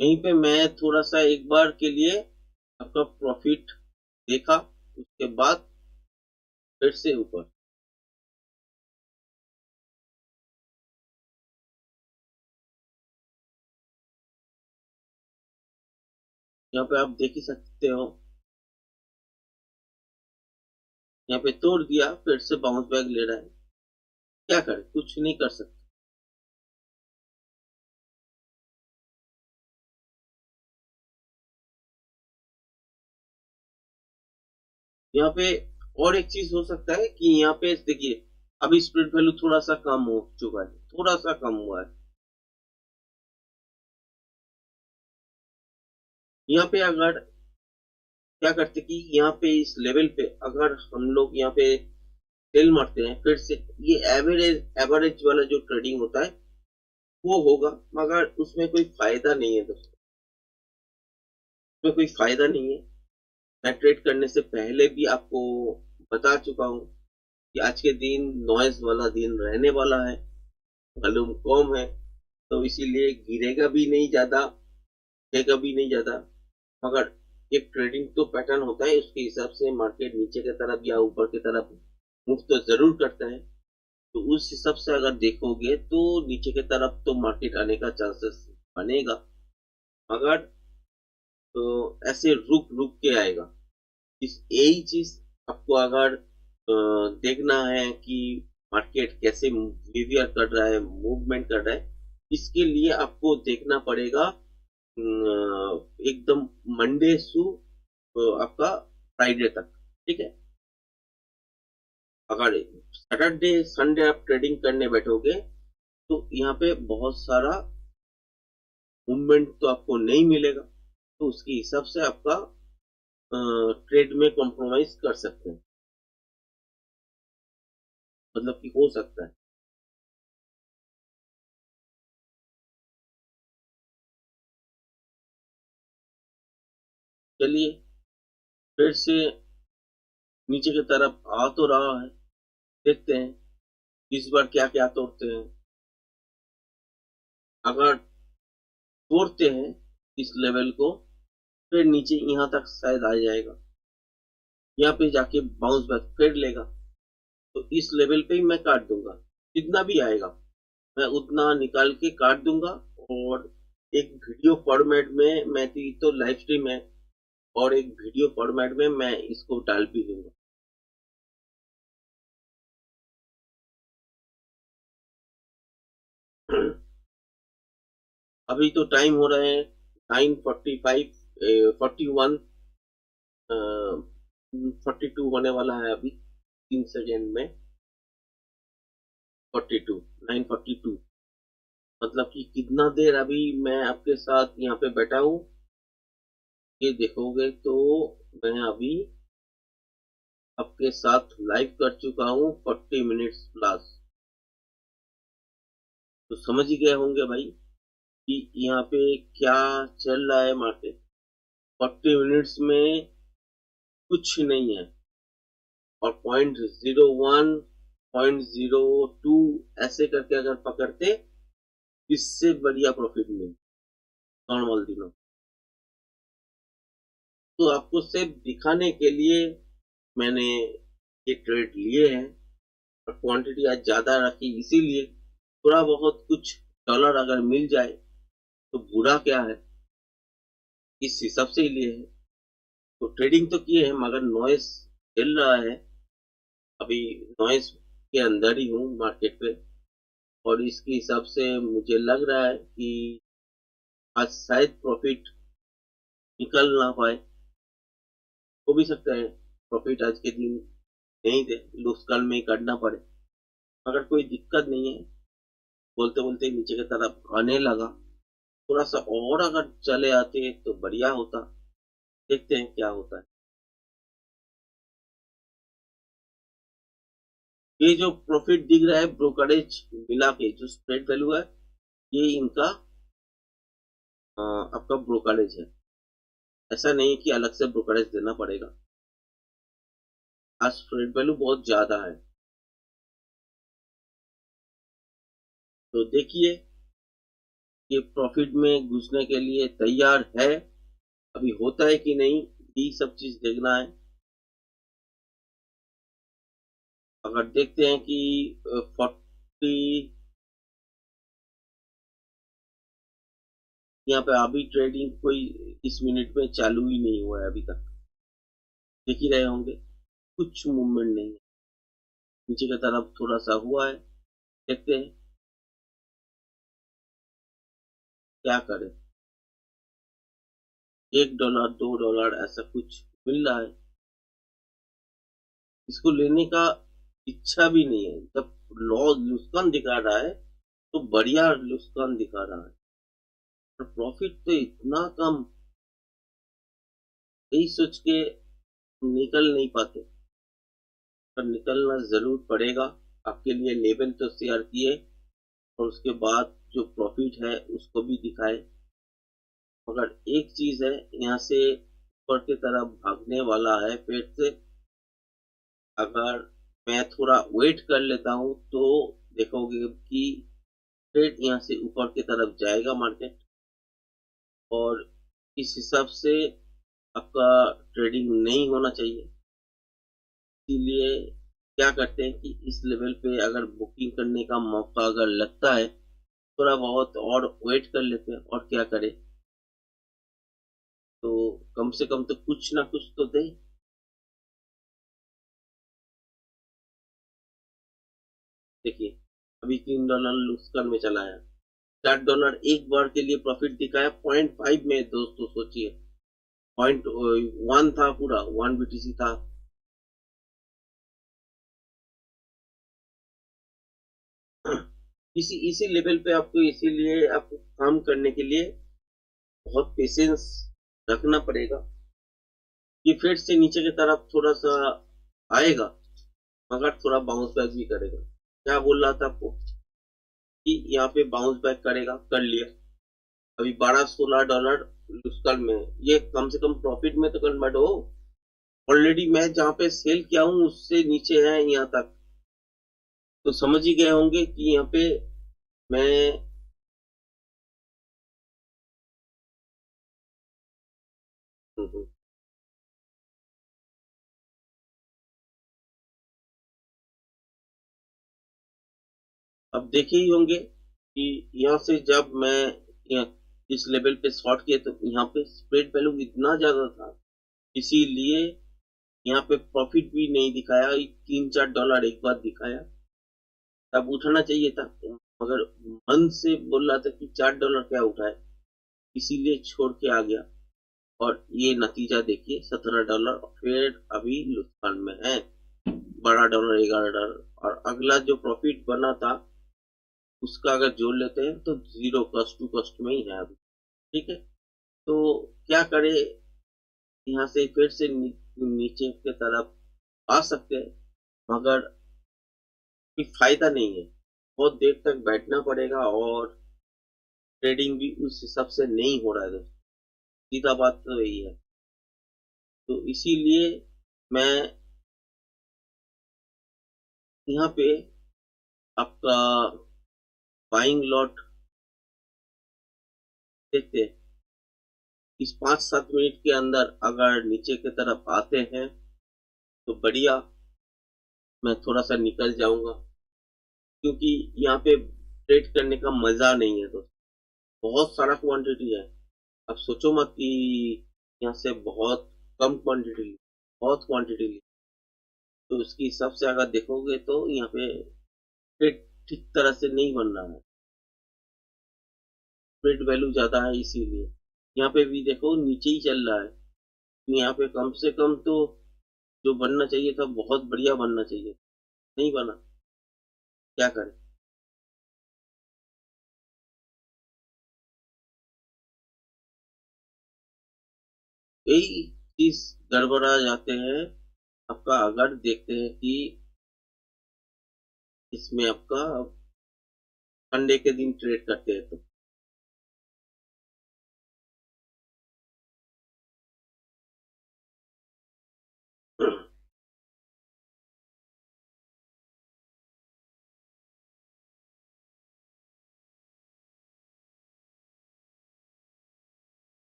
यहीं पे मैं थोड़ा सा एक बार के लिए आपका प्रॉफिट देखा, उसके बाद फिर से ऊपर। यहाँ पे आप देख ही सकते हो, यहाँ पे तोड़ दिया, फिर से बाउंस बैक ले रहा है, क्या करे, कुछ नहीं कर सकते। यहाँ पे और एक चीज हो सकता है कि यहाँ पे देखिए, अभी स्प्रेड वैल्यू थोड़ा सा कम हो चुका है, थोड़ा सा कम हुआ है। यहाँ पे अगर क्या करते कि यहाँ पे इस लेवल पे अगर हम लोग यहाँ पे सेल मारते हैं, फिर से ये एवरेज एवरेज वाला जो ट्रेडिंग होता है वो होगा, मगर उसमें कोई फायदा नहीं है दोस्तों, उसमें कोई फायदा नहीं है। मैं ट्रेड करने से पहले भी आपको बता चुका हूँ कि आज के दिन नॉइज वाला दिन रहने वाला है, वॉल्यूम कम है, तो इसीलिए गिरेगा भी नहीं ज्यादा, गिरेगा भी नहीं ज्यादा, मगर एक ट्रेडिंग तो पैटर्न होता है, उसके हिसाब से मार्केट नीचे की तरफ या ऊपर की तरफ मूव तो जरूर करता है। तो उस हिसाब से अगर देखोगे तो नीचे की तरफ तो मार्केट आने का चांसेस बनेगा, मगर तो ऐसे रुक रुक के आएगा। इस यही चीज आपको अगर देखना है कि मार्केट कैसे बिहेवियर कर रहा है, मूवमेंट कर रहा है, इसके लिए आपको देखना पड़ेगा एकदम मंडे से आपका फ्राइडे तक, ठीक है। अगर सैटरडे संडे आप ट्रेडिंग करने बैठोगे तो यहाँ पे बहुत सारा मूवमेंट तो आपको नहीं मिलेगा, तो उसके हिसाब से आपका ट्रेड में कॉम्प्रोमाइज कर सकते हैं, मतलब कि हो सकता है। चलिए, फिर से नीचे की तरफ आ तो रहा है, देखते हैं इस बार क्या क्या तोड़ते हैं। अगर तोड़ते हैं इस लेवल को, फिर नीचे यहाँ तक शायद आ जाएगा, यहाँ पे जाके बाउंस बैक फिर लेगा, तो इस लेवल पे ही मैं काट दूंगा, जितना भी आएगा मैं उतना निकाल के काट दूंगा। और एक वीडियो फॉर्मेट में, मैं तो लाइव स्ट्रीम है, और एक वीडियो फॉर्मेट में मैं इसको डाल भी दूंगा। अभी तो टाइम हो रहा है 9:45, 41, 42 होने वाला है अभी 3 सेकेंड में। 42, 9:42, मतलब कि कितना देर अभी मैं आपके साथ यहाँ पे बैठा हूँ, ये देखोगे तो मैं अभी आपके साथ लाइव कर चुका हूँ 40 मिनट्स प्लस। तो समझ ही गए होंगे भाई कि यहाँ पे क्या चल रहा है मार्केट। 40 मिनट्स में कुछ नहीं है, और 0.01, 0.02 ऐसे करके अगर पकड़ते, इससे बढ़िया प्रॉफिट मिले नॉर्मल दिनों। तो आपको सिर्फ दिखाने के लिए मैंने ये ट्रेड लिए हैं, और क्वांटिटी आज ज्यादा रखी, इसीलिए थोड़ा बहुत कुछ डॉलर अगर मिल जाए तो बुरा क्या है। इस हिसाब से ही लिए हैं। तो ट्रेडिंग तो किए हैं मगर नॉइस चल रहा है, अभी नॉइस के अंदर ही हूँ मार्केट पे। और इसके हिसाब से मुझे लग रहा है कि आज शायद प्रॉफिट निकल ना पाए, हो भी सकता है प्रॉफिट आज के दिन नहीं दे, लूज कल में ही करना पड़े। मगर कोई दिक्कत नहीं है, बोलते बोलते नीचे की तरफ आने लगा। थोड़ा सा और अगर चले आते तो बढ़िया होता, देखते हैं क्या होता है। ये जो प्रॉफिट दिख रहा है ब्रोकरेज मिला के जो स्प्रेड वैल्यू है, ये इनका आपका ब्रोकरेज है, ऐसा नहीं कि अलग से ब्रोकरेज देना पड़ेगा। आज स्प्रेड वैल्यू बहुत ज्यादा है, तो देखिए ये प्रॉफिट में घुसने के लिए तैयार है, अभी होता है कि नहीं ये सब चीज देखना है। अगर देखते हैं कि 40 यहाँ पे अभी ट्रेडिंग कोई इस मिनट में चालू ही नहीं हुआ है अभी तक, देख ही रहे होंगे कुछ मूवमेंट नहीं है। नीचे की तरफ थोड़ा सा हुआ है, देखते हैं क्या करें। $1 $2 ऐसा कुछ मिल रहा है, इसको लेने का इच्छा भी नहीं है। जब लॉस नुकसान दिखा रहा है तो बढ़िया नुकसान दिखा रहा है, पर प्रॉफिट तो इतना कम, यही सोच के निकल नहीं पाते। पर निकलना जरूर पड़ेगा, आपके लिए लेवल तो शेयर किए और उसके बाद जो प्रॉफिट है उसको भी दिखाए। मगर एक चीज है, यहाँ से ऊपर की तरफ भागने वाला है पेट से। अगर मैं थोड़ा वेट कर लेता हूँ तो देखोगे कि ट्रेड यहाँ से ऊपर की तरफ जाएगा मार्केट, और इस हिसाब से आपका ट्रेडिंग नहीं होना चाहिए। इसीलिए क्या करते हैं कि इस लेवल पे अगर बुकिंग करने का मौका अगर लगता है, थोड़ा बहुत और वेट कर लेते हैं, और क्या करें। तो कम से कम तो कुछ ना कुछ तो दे। देखिए अभी $3 लुस्कान में चला है, $4 एक बार के लिए प्रॉफिट दिखाया 0.5 में। दोस्तों सोचिए 0.1 था, पूरा 1 BTC था। इसी लेवल पे आपको, इसीलिए आपको काम करने के लिए बहुत पेशेंस रखना पड़ेगा। ये फिर से नीचे की तरफ थोड़ा सा आएगा, मगर थोड़ा बाउंस बैक भी करेगा। क्या बोल रहा था आपको कि यहाँ पे बाउंस बैक करेगा, कर लिया। अभी $12-16 कल में, ये कम से कम प्रॉफिट में तो कन्वर्ट हो। ऑलरेडी मैं जहाँ पे सेल किया हूँ उससे नीचे है यहाँ तक, तो समझ ही गए होंगे कि यहाँ पे मैं अब देखे ही होंगे कि यहाँ से जब मैं यहाँ इस लेवल पे शॉर्ट किया तो यहाँ पे स्प्रेड वैल्यू इतना ज्यादा था, इसीलिए यहाँ पे प्रॉफिट भी नहीं दिखाया। $3-4 एक बार दिखाया, तब उठाना चाहिए था, मगर मन से बोल रहा था कि $4 क्या उठाए, इसीलिए छोड़ के आ गया। और ये नतीजा देखिए $17, फिर अभी नुकसान में है। $12 $11, और अगला जो प्रॉफिट बना था उसका अगर जोड़ लेते हैं तो जीरो कॉस्ट टू कॉस्ट में ही है अभी। ठीक है, तो क्या करे, यहाँ से फिर से नीचे की तरफ आ सकते हैं, मगर कोई फायदा नहीं है। बहुत देर तक बैठना पड़ेगा, और ट्रेडिंग भी उस हिसाब से नहीं हो रहा है दोस्तों, सीधा बात तो यही है। तो इसीलिए मैं यहाँ पे आपका बाइंग लॉट देखते हैं। इस 5-7 मिनट के अंदर अगर नीचे की तरफ आते हैं तो बढ़िया, मैं थोड़ा सा निकल जाऊंगा, क्योंकि यहाँ पे ट्रेड करने का मजा नहीं है दोस्तों, बहुत सारा क्वांटिटी है। अब सोचो मत कि यहाँ से बहुत कम क्वांटिटी ली, बहुत क्वांटिटी ली, तो उसके हिसाब से अगर देखोगे तो यहाँ पे ट्रेड ठीक तरह से नहीं बन रहा है, ट्रेड वैल्यू ज्यादा है इसीलिए। यहाँ पे भी देखो नीचे ही चल रहा है, यहाँ पे कम से कम तो जो बनना चाहिए था बहुत बढ़िया बनना चाहिए, नहीं बना, क्या करें। यही चीज गड़बड़ा जाते हैं आपका, अगर देखते हैं कि इसमें आपका संडे के दिन ट्रेड करते हैं तो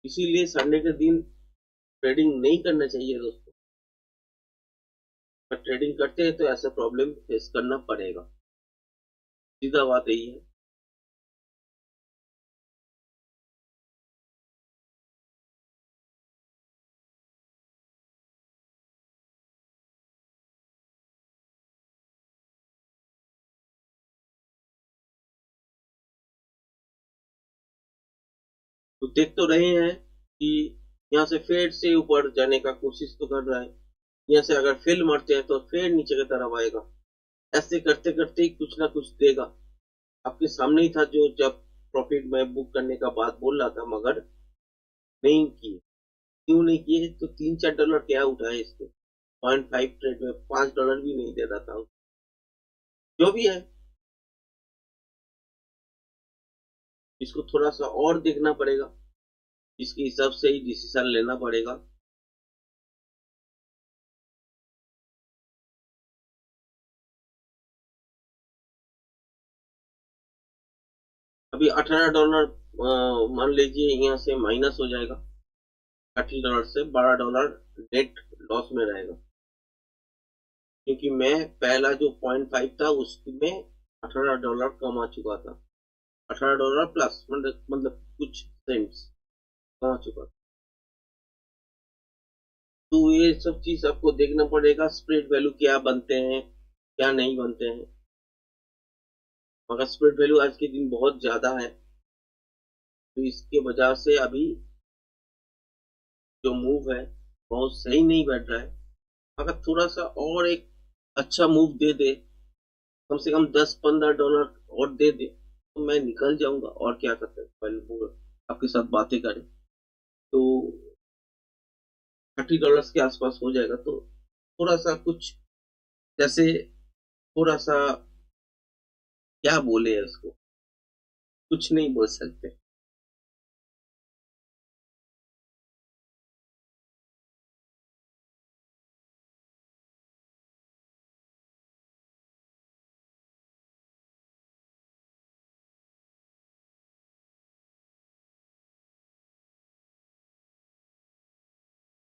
इसीलिए संडे के दिन ट्रेडिंग नहीं करना चाहिए दोस्तों। पर ट्रेडिंग करते हैं तो ऐसा प्रॉब्लम फेस करना पड़ेगा, सीधा बात यही है। तो देख तो रहे हैं कि यहाँ से फेड से ऊपर जाने का कोशिश तो कर रहा है, यहाँ से अगर फेल मारते हैं तो फेड नीचे की तरफ आएगा, ऐसे करते करते ही कुछ ना कुछ देगा। आपके सामने ही था जो जब प्रॉफिट में बुक करने का बात बोल रहा था, मगर नहीं किए। क्यों नहीं किए, तो 3-4 डॉलर क्या उठाए इसके, 0.5 ट्रेड में $5 भी नहीं दे रहा था। जो भी है, इसको थोड़ा सा और देखना पड़ेगा, इसके हिसाब से ही डिसीजन लेना पड़ेगा। अभी $18 मान लीजिए यहाँ से माइनस हो जाएगा, $30 से $12 नेट लॉस में रहेगा, क्योंकि मैं पहला जो 0.5 था उसमें $18 कमा चुका था, $18 प्लस मतलब कुछ सेंट्स कमा चुका था। तो ये सब चीज आपको देखना पड़ेगा, स्प्रेड वैल्यू क्या बनते हैं क्या नहीं बनते हैं। मगर स्प्रेड वैल्यू आज के दिन बहुत ज्यादा है, तो इसके वजह से अभी जो मूव है बहुत सही नहीं बैठ रहा है। अगर थोड़ा सा और एक अच्छा मूव दे दे, कम से कम $10-15 और दे दे, तो मैं निकल जाऊंगा, और क्या करते हैं पहले वो आपके साथ बातें करें तो $30 के आसपास हो जाएगा। तो थोड़ा सा कुछ जैसे, थोड़ा सा क्या बोले उसको, कुछ नहीं बोल सकते।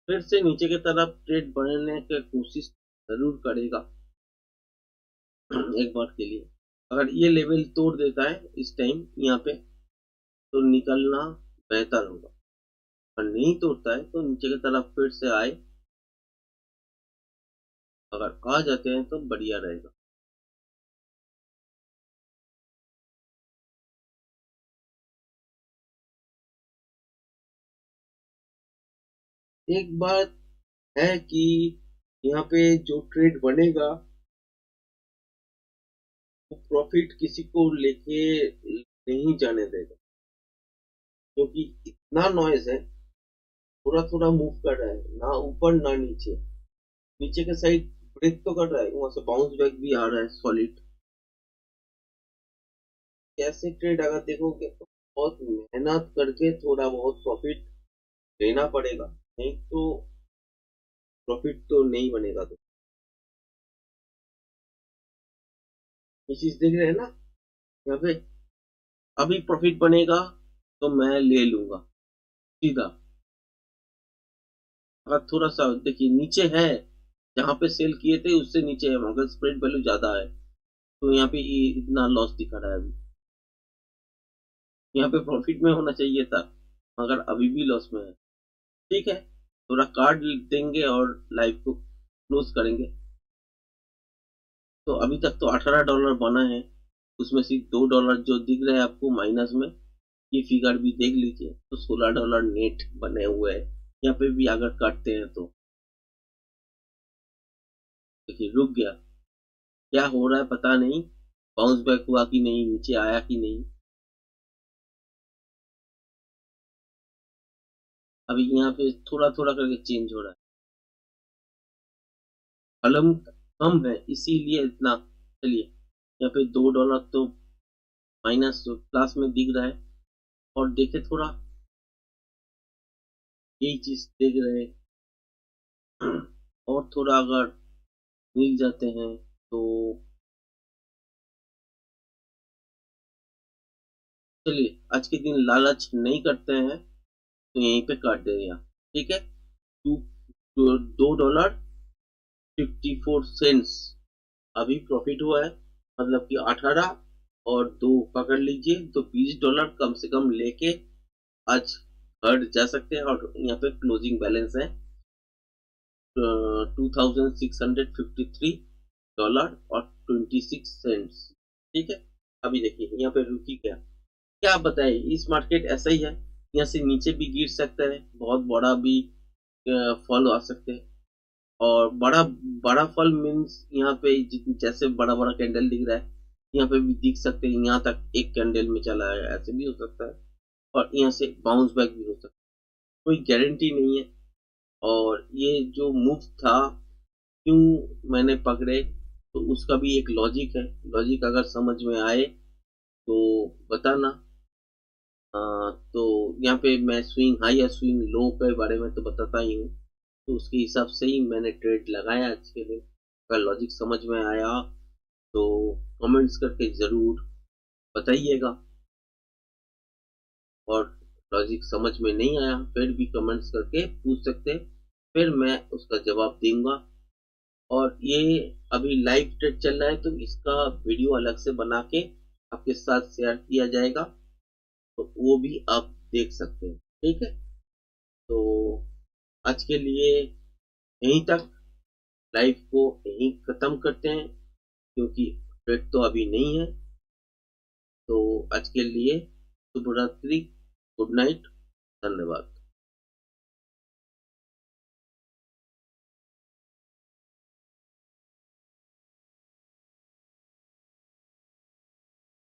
फिर से नीचे की तरफ ट्रेड बढ़ने की कोशिश जरूर करेगा एक बार के लिए। अगर ये लेवल तोड़ देता है इस टाइम यहाँ पे, तो निकलना बेहतर होगा, और नहीं तोड़ता है तो नीचे की तरफ फिर से आए, अगर आ जाते हैं तो बढ़िया रहेगा। एक बात है कि यहाँ पे जो ट्रेड बनेगा वो प्रॉफिट किसी को लेके नहीं जाने देगा, क्योंकि इतना नॉइज है, थोड़ा थोड़ा मूव कर रहा है, ना ऊपर ना नीचे, नीचे के साइड ब्रेक तो कर रहा है, वहां से बाउंस बैक भी आ रहा है सॉलिड। कैसे ट्रेड अगर देखोगे तो बहुत मेहनत करके थोड़ा बहुत प्रॉफिट लेना पड़ेगा, नहीं तो प्रॉफिट तो नहीं बनेगा। तो ये चीज देख रहे हैं ना यहाँ पे, अभी प्रॉफिट बनेगा तो मैं ले लूंगा सीधा। अगर थोड़ा सा देखिए नीचे है, जहां पे सेल किए थे उससे नीचे है, मगर स्प्रेड वैल्यू ज्यादा है, तो यहाँ पे ये इतना लॉस दिखा रहा है अभी। यहाँ पे प्रॉफिट में होना चाहिए था, मगर अभी भी लॉस में है। ठीक है, थोड़ा कार्ड देंगे और लाइव को क्लोज करेंगे। तो अभी तक तो $18 बना है, उसमें से $2 जो दिख रहे हैं आपको माइनस में, ये फिगर भी देख लीजिए, तो $16 नेट बने हुए हैं। यहाँ पे भी अगर काटते हैं तो देखिए रुक गया, क्या हो रहा है पता नहीं, बाउंस बैक हुआ कि नहीं, नीचे आया कि नहीं। अभी यहाँ पे थोड़ा थोड़ा करके चेंज हो रहा है, कलम कम है इसीलिए इतना। चलिए, यहाँ पे $2 तो माइनस प्लस में दिख रहा है, और देखे थोड़ा, यही चीज देख रहे हैं। और थोड़ा अगर मिल जाते हैं तो चलिए, आज के दिन लालच नहीं करते हैं, तो यहीं पे काट दे दिया। ठीक है, $2.54 अभी प्रॉफिट हुआ है, मतलब कि 18 और 2 पकड़ लीजिए तो $20 कम से कम लेके आज घर जा सकते हैं। और यहाँ पे क्लोजिंग बैलेंस है $2,653 ठीक है। अभी देखिए यहाँ पे रुकी क्या बताए, इस मार्केट ऐसा ही है, यहाँ से नीचे भी गिर सकता है, बहुत बड़ा भी फॉल आ सकते हैं। और बड़ा बड़ा फॉल मीन्स यहाँ पे जैसे बड़ा बड़ा कैंडल दिख रहा है, यहाँ पे भी दिख सकते हैं, यहाँ तक एक कैंडल में चला है, ऐसे भी हो सकता है। और यहाँ से बाउंस बैक भी हो सकता है, कोई गारंटी नहीं है। और ये जो मूव था, क्यों मैंने पकड़े, तो उसका भी एक लॉजिक है। लॉजिक अगर समझ में आए तो बताना। तो यहाँ पे मैं स्विंग हाई या स्विंग लो के बारे में तो बताता ही हूँ, तो उसके हिसाब से ही मैंने ट्रेड लगाया आज के लिए। अगर लॉजिक समझ में आया तो कमेंट्स करके ज़रूर बताइएगा, और लॉजिक समझ में नहीं आया फिर भी कमेंट्स करके पूछ सकते हैं, फिर मैं उसका जवाब दूंगा। और ये अभी लाइव ट्रेड चल रहा है, तो इसका वीडियो अलग से बना के आपके साथ शेयर किया जाएगा, तो वो भी आप देख सकते हैं। ठीक है, तो आज के लिए यहीं तक, लाइव को यहीं खत्म करते हैं, क्योंकि ट्रेड तो अभी नहीं है। तो आज के लिए शुभ रात्रि, गुड नाइट, धन्यवाद।